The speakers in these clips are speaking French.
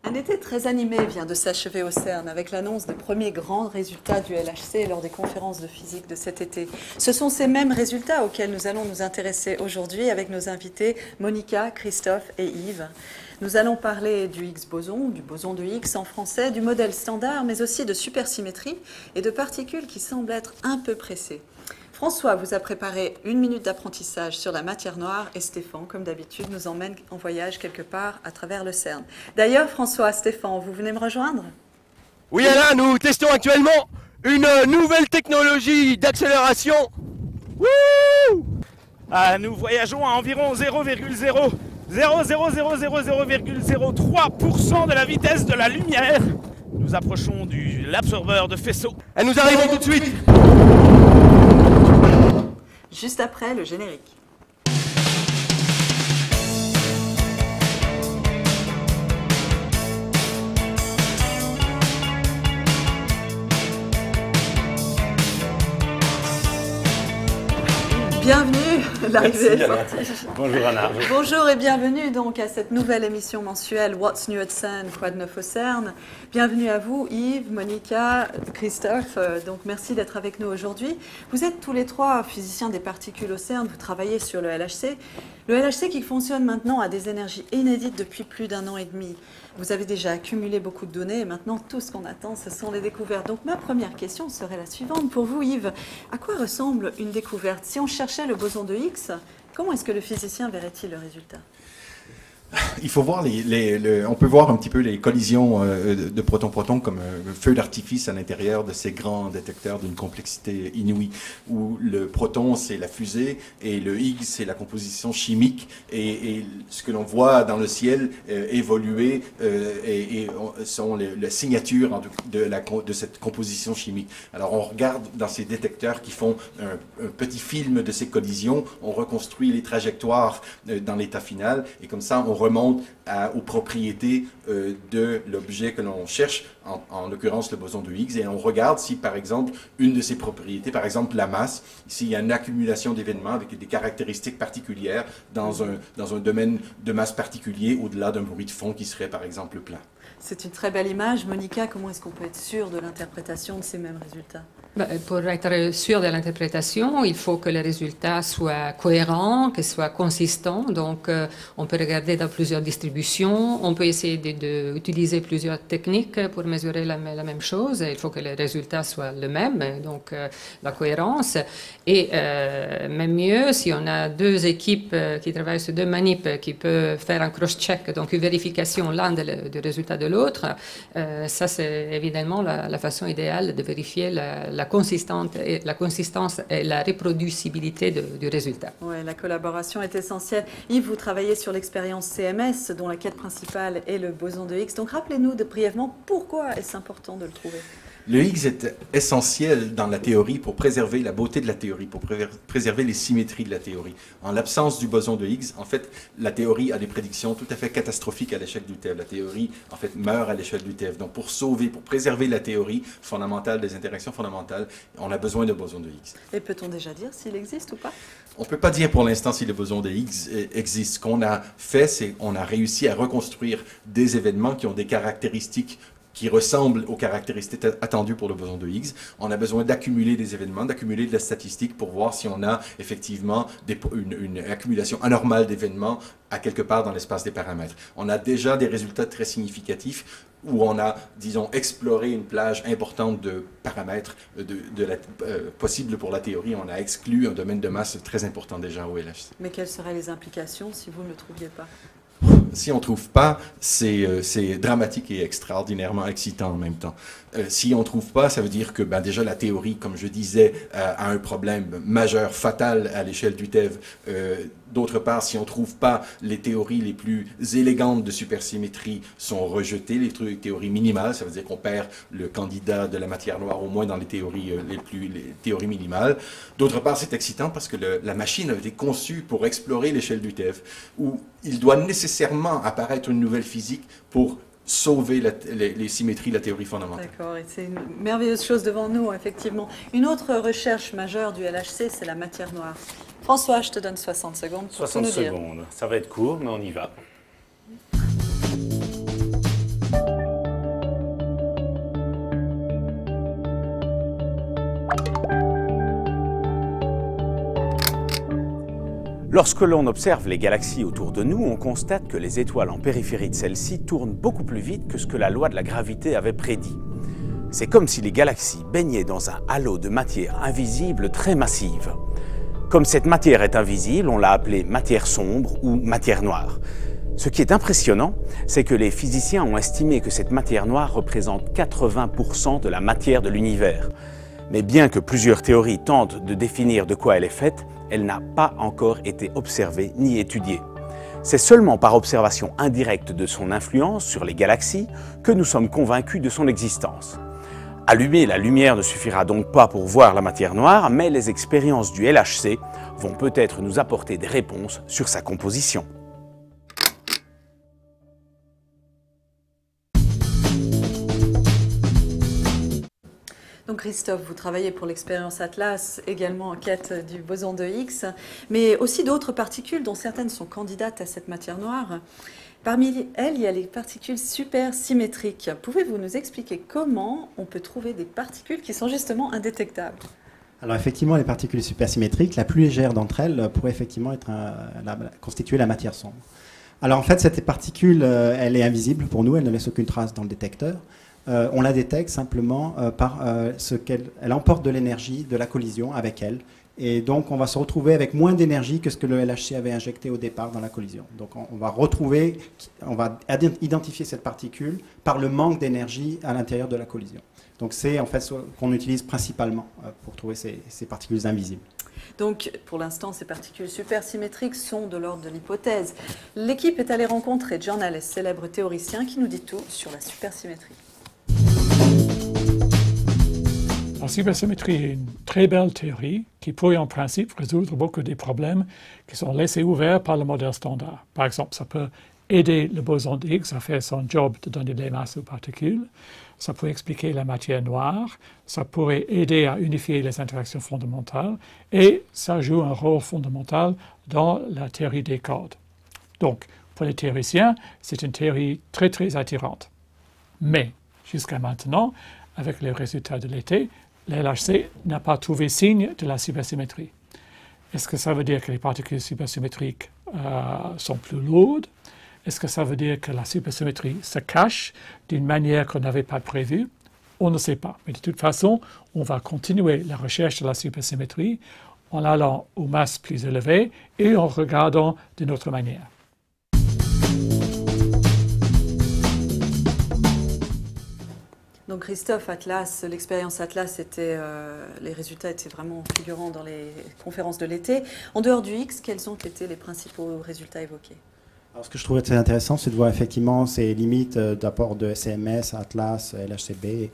Un été très animé vient de s'achever au CERN avec l'annonce des premiers grands résultats du LHC lors des conférences de physique de cet été. Ce sont ces mêmes résultats auxquels nous allons nous intéresser aujourd'hui avec nos invités Monica, Christophe et Yves. Nous allons parler du Higgs-boson, du boson de Higgs en français, du modèle standard, mais aussi de supersymétrie et de particules qui semblent être un peu pressées. François vous a préparé une minute d'apprentissage sur la matière noire et Stéphane, comme d'habitude, nous emmène en voyage quelque part à travers le CERN. D'ailleurs, François, Stéphane, vous venez me rejoindre? Oui, Alain, nous testons actuellement une nouvelle technologie d'accélération. Nous voyageons à environ 0,0000003% de la vitesse de la lumière. Nous approchons de l'absorbeur de faisceau. Et nous arrivons tout de suite. Juste après le générique. Bienvenue, l'arrivée est sortie. Bonjour Anna. Bonjour et bienvenue donc à cette nouvelle émission mensuelle What's New at CERN, quoi de neuf au CERN. Bienvenue à vous Yves, Monica, Christophe, donc merci d'être avec nous aujourd'hui. Vous êtes tous les trois physiciens des particules au CERN, vous travaillez sur le LHC. Le LHC qui fonctionne maintenant à des énergies inédites depuis plus d'un an et demi. Vous avez déjà accumulé beaucoup de données et maintenant tout ce qu'on attend, ce sont les découvertes. Donc ma première question serait la suivante. Pour vous Yves, à quoi ressemble une découverte? Si on cherchait le boson de Higgs, comment est-ce que le physicien verrait-il le résultat? Il faut voir on peut voir un petit peu les collisions de proton-proton comme un feu d'artifice à l'intérieur de ces grands détecteurs d'une complexité inouïe, où le proton c'est la fusée et le Higgs c'est la composition chimique et ce que l'on voit dans le ciel évoluer sont la signature de cette composition chimique. Alors on regarde dans ces détecteurs qui font un petit film de ces collisions, on reconstruit les trajectoires dans l'état final et comme ça on remonte aux propriétés de l'objet que l'on cherche, en l'occurrence le boson de Higgs, et on regarde si par exemple une de ces propriétés, par exemple la masse, s'il y a une accumulation d'événements avec des caractéristiques particulières dans un domaine de masse particulier au-delà d'un bruit de fond qui serait par exemple plat. C'est une très belle image. Monica, comment est-ce qu'on peut être sûr de l'interprétation de ces mêmes résultats? Pour être sûr de l'interprétation, il faut que les résultats soient cohérents, qu'ils soient consistants. Donc, on peut regarder dans plusieurs distributions, on peut essayer d'utiliser plusieurs techniques pour mesurer la même chose. Il faut que les résultats soient les mêmes, donc la cohérence. Et même mieux, si on a deux équipes qui travaillent sur deux manips qui peuvent faire un cross-check, donc une vérification l'un du résultat de l'autre, ça c'est évidemment la façon idéale de vérifier la consistance et la reproducibilité du résultat. Oui, la collaboration est essentielle. Yves, vous travaillez sur l'expérience CMS, dont la quête principale est le boson de Higgs. Donc rappelez-nous brièvement pourquoi est-ce important de le trouver. Le Higgs est essentiel dans la théorie pour préserver la beauté de la théorie, pour préserver les symétries de la théorie. En l'absence du boson de Higgs, en fait, la théorie a des prédictions tout à fait catastrophiques à l'échelle du TeV. La théorie, en fait, meurt à l'échelle du TeV. Donc, pour préserver la théorie fondamentale des interactions fondamentales, on a besoin de boson de Higgs. Et peut-on déjà dire s'il existe ou pas? On ne peut pas dire pour l'instant si le boson de Higgs existe. Ce qu'on a fait, c'est qu'on a réussi à reconstruire des événements qui ont des caractéristiques qui ressemblent aux caractéristiques attendues pour le boson de Higgs. On a besoin d'accumuler des événements, d'accumuler de la statistique pour voir si on a effectivement une accumulation anormale d'événements à quelque part dans l'espace des paramètres. On a déjà des résultats très significatifs où on a, disons, exploré une plage importante de paramètres possibles pour la théorie. On a exclu un domaine de masse très important déjà au LHC. Mais quelles seraient les implications si vous ne le trouviez pas? Si on ne trouve pas, c'est dramatique et extraordinairement excitant en même temps. Si on ne trouve pas, ça veut dire que déjà la théorie, comme je disais, a un problème majeur, fatal à l'échelle du TeV. D'autre part, si on ne trouve pas, les théories les plus élégantes de supersymétrie sont rejetées, les théories minimales, ça veut dire qu'on perd le candidat de la matière noire, au moins dans les théories, les théories minimales. D'autre part, c'est excitant parce que la machine a été conçue pour explorer l'échelle du TeV, où il doit nécessairement apparaître une nouvelle physique pour sauver les symétries de la théorie fondamentale. D'accord, et c'est une merveilleuse chose devant nous, effectivement. Une autre recherche majeure du LHC, c'est la matière noire. François, je te donne 60 secondes pour tout nous dire. 60 secondes, ça va être court, mais on y va. Lorsque l'on observe les galaxies autour de nous, on constate que les étoiles en périphérie de celles-ci tournent beaucoup plus vite que ce que la loi de la gravité avait prédit. C'est comme si les galaxies baignaient dans un halo de matière invisible très massive. Comme cette matière est invisible, on l'a appelée matière sombre ou matière noire. Ce qui est impressionnant, c'est que les physiciens ont estimé que cette matière noire représente 80% de la matière de l'univers. Mais bien que plusieurs théories tentent de définir de quoi elle est faite, elle n'a pas encore été observée ni étudiée. C'est seulement par observation indirecte de son influence sur les galaxies que nous sommes convaincus de son existence. Allumer la lumière ne suffira donc pas pour voir la matière noire, mais les expériences du LHC vont peut-être nous apporter des réponses sur sa composition. Donc Christophe, vous travaillez pour l'expérience Atlas, également en quête du boson de Higgs, mais aussi d'autres particules dont certaines sont candidates à cette matière noire. Parmi elles, il y a les particules supersymétriques. Pouvez-vous nous expliquer comment on peut trouver des particules qui sont justement indétectables? Alors effectivement, les particules supersymétriques, la plus légère d'entre elles pourrait effectivement constituer la matière sombre. Alors en fait, cette particule, elle est invisible pour nous, elle ne laisse aucune trace dans le détecteur. On la détecte simplement par ce qu'elle emporte de l'énergie de la collision avec elle. Et donc, on va se retrouver avec moins d'énergie que ce que le LHC avait injecté au départ dans la collision. Donc, on va identifier cette particule par le manque d'énergie à l'intérieur de la collision. Donc, c'est en fait ce qu'on utilise principalement pour trouver ces particules invisibles. Donc, pour l'instant, ces particules supersymétriques sont de l'ordre de l'hypothèse. L'équipe est allée rencontrer John Ellis, célèbre théoricien, qui nous dit tout sur la supersymétrie. La supersymétrie est une très belle théorie qui pourrait en principe résoudre beaucoup des problèmes qui sont laissés ouverts par le modèle standard. Par exemple, ça peut aider le boson de Higgs à faire son job de donner des masses aux particules, ça peut expliquer la matière noire, ça pourrait aider à unifier les interactions fondamentales et ça joue un rôle fondamental dans la théorie des cordes. Donc, pour les théoriciens, c'est une théorie très très attirante. Mais, jusqu'à maintenant, avec les résultats de l'été, le LHC n'a pas trouvé signe de la supersymétrie. Est-ce que ça veut dire que les particules supersymétriques sont plus lourdes? Est-ce que ça veut dire que la supersymétrie se cache d'une manière qu'on n'avait pas prévue? On ne sait pas. Mais de toute façon, on va continuer la recherche de la supersymétrie en allant aux masses plus élevées et en regardant d'une autre manière. Donc Christophe, Atlas, l'expérience Atlas, les résultats étaient vraiment figurants dans les conférences de l'été. En dehors du X, quels ont été les principaux résultats évoqués? Alors, ce que je trouvais très intéressant, c'est de voir effectivement ces limites d'apport de SMS, Atlas, LHCb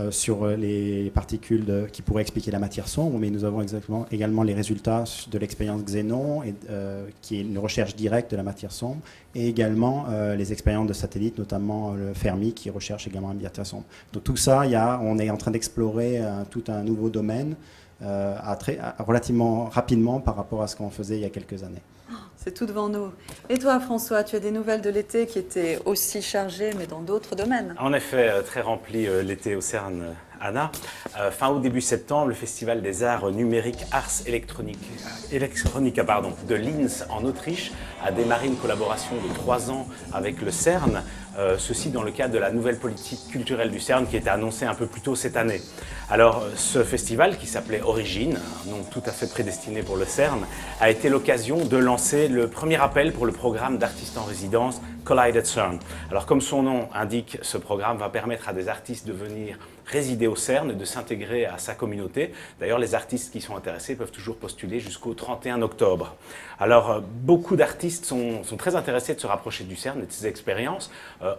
sur les particules qui pourraient expliquer la matière sombre, mais nous avons également les résultats de l'expérience Xénon, qui est une recherche directe de la matière sombre, et également les expériences de satellites, notamment le Fermi, qui recherche également la matière sombre. Donc tout ça, on est en train d'explorer tout un nouveau domaine relativement rapidement par rapport à ce qu'on faisait il y a quelques années. C'est tout devant nous. Et toi, François, tu as des nouvelles de l'été qui étaient aussi chargées, mais dans d'autres domaines? En effet, très rempli l'été au CERN, Anna. Fin août, début septembre, le Festival des arts numériques Ars Electronica de Linz, en Autriche, a démarré une collaboration de 3 ans avec le CERN, ceci dans le cadre de la nouvelle politique culturelle du CERN qui était annoncée un peu plus tôt cette année. Alors, ce festival, qui s'appelait Origine, un nom tout à fait prédestiné pour le CERN, a été l'occasion de lancer le premier appel pour le programme d'artistes en résidence Collide at CERN. Alors, comme son nom indique, ce programme va permettre à des artistes de venir résider au CERN et de s'intégrer à sa communauté. D'ailleurs, les artistes qui sont intéressés peuvent toujours postuler jusqu'au 31 octobre. Alors, beaucoup d'artistes sont très intéressés de se rapprocher du CERN et de ses expériences.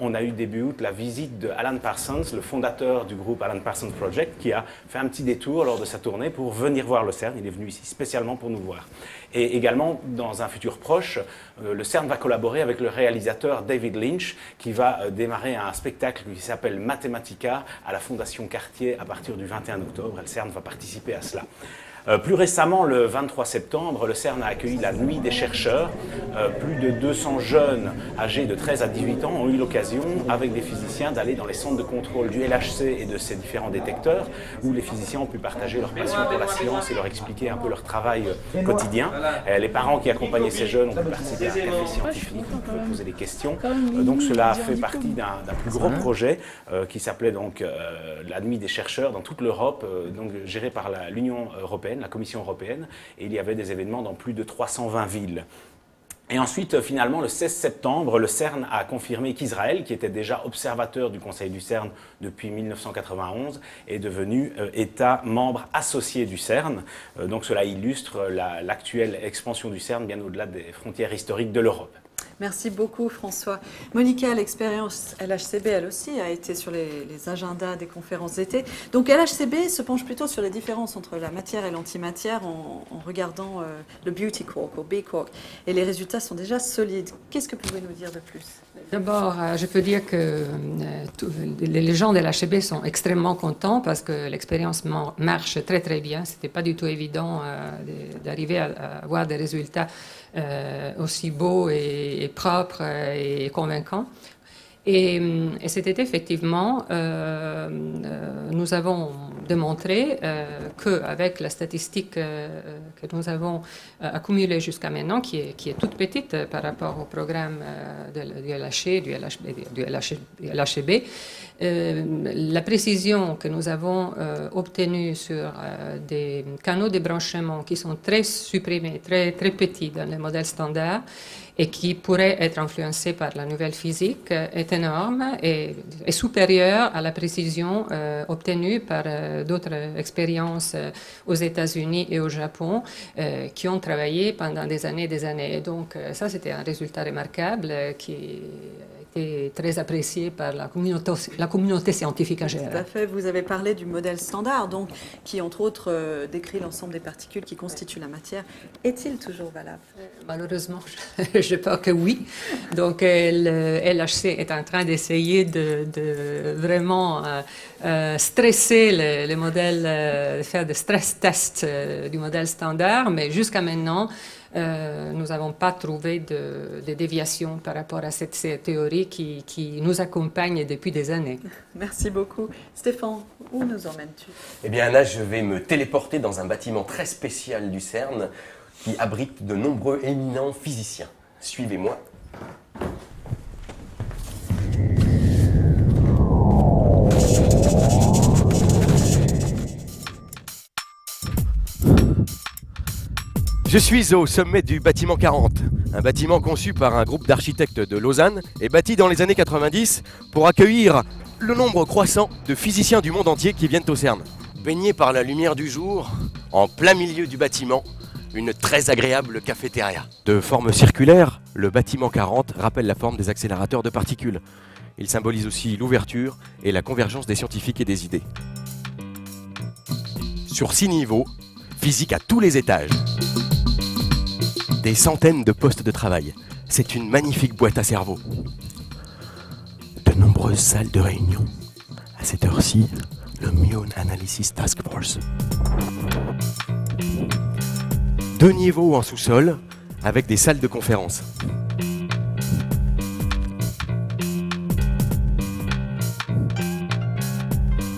On a eu début août la visite de Alan Parsons, le fondateur du groupe Alan Parsons Project, qui a fait un petit détour lors de sa tournée pour venir voir le CERN. Il est venu ici spécialement pour nous voir. Et également, dans un futur proche, le CERN va collaborer avec le réalisateur David Lynch, qui va démarrer un spectacle qui s'appelle Mathematica à la Fondation Cartier à partir du 21 octobre. Et le CERN va participer à cela. Plus récemment, le 23 septembre, le CERN a accueilli la Nuit des chercheurs. Plus de 200 jeunes âgés de 13 à 18 ans ont eu l'occasion, avec des physiciens, d'aller dans les centres de contrôle du LHC et de ses différents détecteurs, où les physiciens ont pu partager leur passion pour la science et leur expliquer un peu leur travail quotidien. Les parents qui accompagnaient ces jeunes ont pu participer à un café scientifique, on pouvait poser des questions. Donc cela fait partie d'un plus gros projet qui s'appelait donc la Nuit des chercheurs dans toute l'Europe, donc géré par l'Union européenne, la Commission européenne, et il y avait des événements dans plus de 320 villes. Et ensuite, finalement, le 16 septembre, le CERN a confirmé qu'Israël, qui était déjà observateur du Conseil du CERN depuis 1991, est devenu État membre associé du CERN. Donc cela illustre l'actuelle expansion du CERN bien au-delà des frontières historiques de l'Europe. Merci beaucoup François. Monica, l'expérience LHCb, elle aussi, a été sur les agendas des conférences d'été. Donc LHCb se penche plutôt sur les différences entre la matière et l'antimatière en regardant le Beauty Quark ou B-Quark. Et les résultats sont déjà solides. Qu'est-ce que pouvez-vous nous dire de plus? D'abord, je peux dire que les gens de l'HCB sont extrêmement contents parce que l'expérience marche très très bien. Ce n'était pas du tout évident d'arriver à avoir des résultats aussi beaux et propres et convaincants. Et c'était effectivement, nous avons démontré qu'avec la statistique que nous avons accumulée jusqu'à maintenant, qui est toute petite par rapport au programme du LHCb, la précision que nous avons obtenue sur des canaux de branchement qui sont très supprimés, très, très petits dans les modèles standards, et qui pourrait être influencé par la nouvelle physique est énorme et supérieure à la précision obtenue par d'autres expériences aux États-Unis et au Japon qui ont travaillé pendant des années et des années. Et donc ça, c'était un résultat remarquable qui est très apprécié par la communauté scientifique en général. Tout à fait. Vous avez parlé du modèle standard, donc, qui, entre autres, décrit l'ensemble des particules qui constituent la matière. Est-il toujours valable? Malheureusement, je pense que oui. Donc, le LHC est en train d'essayer de vraiment stresser le modèle, faire des stress tests du modèle standard, mais jusqu'à maintenant, nous n'avons pas trouvé de déviation par rapport à cette théorie qui nous accompagne depuis des années. Merci beaucoup. Stéphane, où nous emmènes-tu? Eh bien là, je vais me téléporter dans un bâtiment très spécial du CERN qui abrite de nombreux éminents physiciens. Suivez-moi. Je suis au sommet du bâtiment 40, un bâtiment conçu par un groupe d'architectes de Lausanne et bâti dans les années 90 pour accueillir le nombre croissant de physiciens du monde entier qui viennent au CERN. Baigné par la lumière du jour, en plein milieu du bâtiment, une très agréable cafétéria. De forme circulaire, le bâtiment 40 rappelle la forme des accélérateurs de particules. Il symbolise aussi l'ouverture et la convergence des scientifiques et des idées. Sur 6 niveaux, physique à tous les étages. Des centaines de postes de travail. C'est une magnifique boîte à cerveau. De nombreuses salles de réunion. À cette heure-ci, le Muon Analysis Task Force. 2 niveaux en sous-sol, avec des salles de conférence.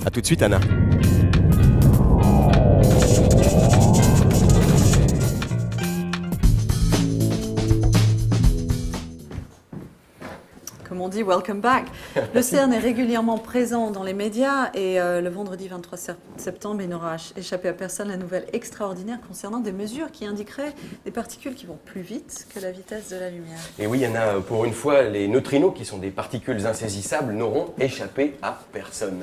A tout de suite, Anna. Comme on dit, welcome back. Le CERN est régulièrement présent dans les médias et le vendredi 23 septembre, il n'aura échappé à personne la nouvelle extraordinaire concernant des mesures qui indiqueraient des particules qui vont plus vite que la vitesse de la lumière. Et oui, Anna, pour une fois, les neutrinos, qui sont des particules insaisissables, n'auront échappé à personne.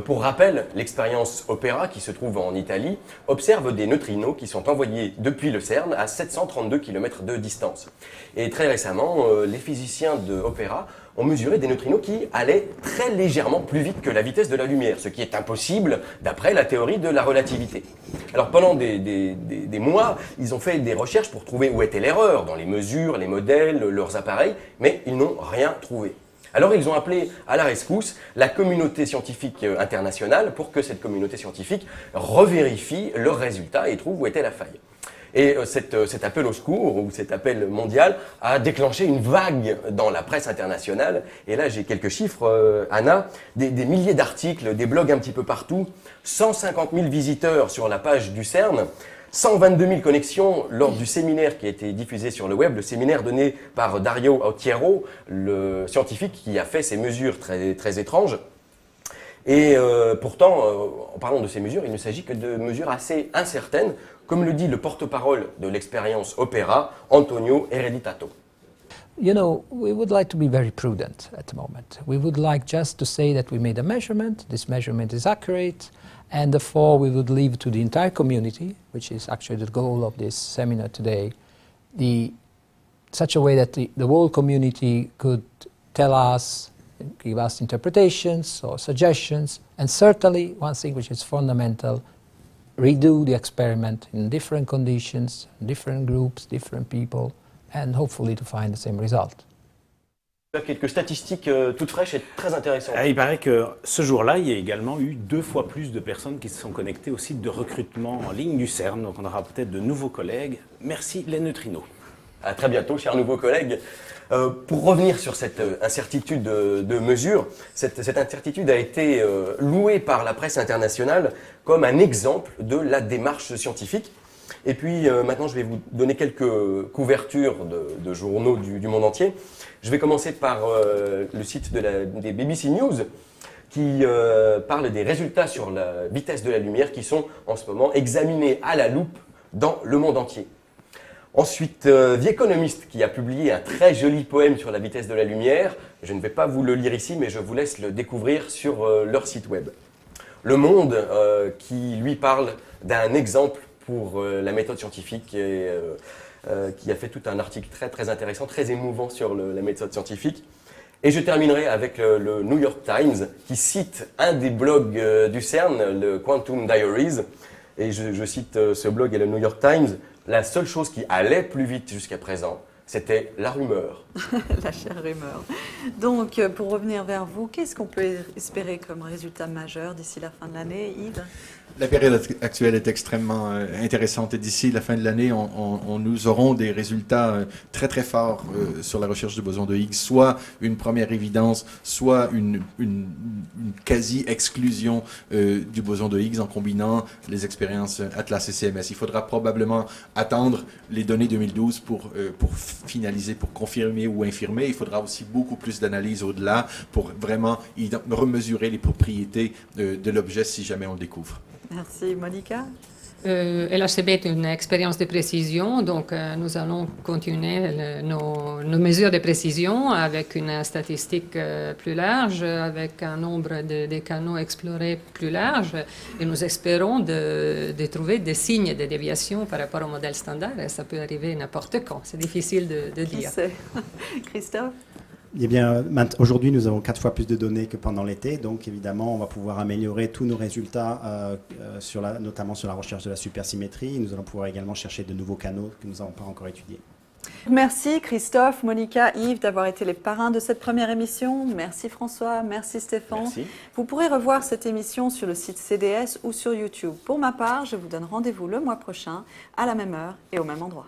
Pour rappel, l'expérience Opera, qui se trouve en Italie, observe des neutrinos qui sont envoyés depuis le CERN à 732 km de distance. Et très récemment, les physiciens de Opera ont mesuré des neutrinos qui allaient très légèrement plus vite que la vitesse de la lumière, ce qui est impossible d'après la théorie de la relativité. Alors pendant des mois, ils ont fait des recherches pour trouver où était l'erreur dans les mesures, les modèles, leurs appareils, mais ils n'ont rien trouvé. Alors ils ont appelé à la rescousse la communauté scientifique internationale pour que cette communauté scientifique revérifie leurs résultats et trouve où était la faille. Et cet appel au secours, ou cet appel mondial, a déclenché une vague dans la presse internationale. Et là, j'ai quelques chiffres, Anna, des milliers d'articles, des blogs un petit peu partout, 150 000 visiteurs sur la page du CERN, 122 000 connexions lors du séminaire qui a été diffusé sur le web, le séminaire donné par Dario Autiero, le scientifique qui a fait ces mesures très, très étranges. Et pourtant, en parlant de ces mesures, il ne s'agit que de mesures assez incertaines, comme le dit le porte-parole de l'expérience Opera, Antonio Ereditato. You know, we would like to be very prudent at the moment. We would like just to say that we made a measurement, this measurement is accurate, and therefore we would leave to the entire community, which is actually the goal of this seminar today, such a way that the whole community could tell us, give us interpretations or suggestions, and certainly one thing which is fundamental, redo the experiment in different conditions, different groups, different people, and hopefully to find the same result. Quelques statistiques toutes fraîches et très intéressantes. Il paraît que ce jour-là, il y a également eu 2 fois plus de personnes qui se sont connectées au site de recrutement en ligne du CERN. Donc on aura peut-être de nouveaux collègues. Merci les neutrinos. À très bientôt, chers nouveaux collègues. Pour revenir sur cette incertitude de mesure, cette incertitude a été louée par la presse internationale comme un exemple de la démarche scientifique. Et puis maintenant, je vais vous donner quelques couvertures de journaux du monde entier. Je vais commencer par le site des BBC News qui parle des résultats sur la vitesse de la lumière qui sont en ce moment examinés à la loupe dans le monde entier. Ensuite, The Economist qui a publié un très joli poème sur la vitesse de la lumière. Je ne vais pas vous le lire ici, mais je vous laisse le découvrir sur leur site web. Le Monde qui lui parle d'un exemple pour la méthode scientifique et qui a fait tout un article très très intéressant, très émouvant sur la méthode scientifique. Et je terminerai avec le New York Times qui cite un des blogs du CERN, le Quantum Diaries. Et je cite ce blog et le New York Times. La seule chose qui allait plus vite jusqu'à présent, c'était la rumeur. La chère rumeur. Donc, pour revenir vers vous, qu'est-ce qu'on peut espérer comme résultat majeur d'ici la fin de l'année, Yves ? La période actuelle est extrêmement intéressante et d'ici la fin de l'année, nous aurons des résultats très très forts sur la recherche du boson de Higgs, soit une première évidence, soit une quasi-exclusion du boson de Higgs en combinant les expériences Atlas et CMS. Il faudra probablement attendre les données 2012 pour finaliser, pour confirmer ou infirmer. Il faudra aussi beaucoup plus d'analyses au-delà pour vraiment remesurer les propriétés de l'objet si jamais on le découvre. Merci. Monica ? LHCb est une expérience de précision, donc nous allons continuer nos mesures de précision avec une statistique plus large, avec un nombre de canaux explorés plus large, et nous espérons de trouver des signes de déviation par rapport au modèle standard, et ça peut arriver n'importe quand, c'est difficile de dire. Qui sait ? Christophe ? Eh bien, aujourd'hui, nous avons 4 fois plus de données que pendant l'été, donc évidemment, on va pouvoir améliorer tous nos résultats, notamment sur la recherche de la supersymétrie. Nous allons pouvoir également chercher de nouveaux canaux que nous n'avons pas encore étudiés. Merci Christophe, Monica, Yves d'avoir été les parrains de cette première émission. Merci François, merci Stéphane. Merci. Vous pourrez revoir cette émission sur le site CDS ou sur YouTube. Pour ma part, je vous donne rendez-vous le mois prochain, à la même heure et au même endroit.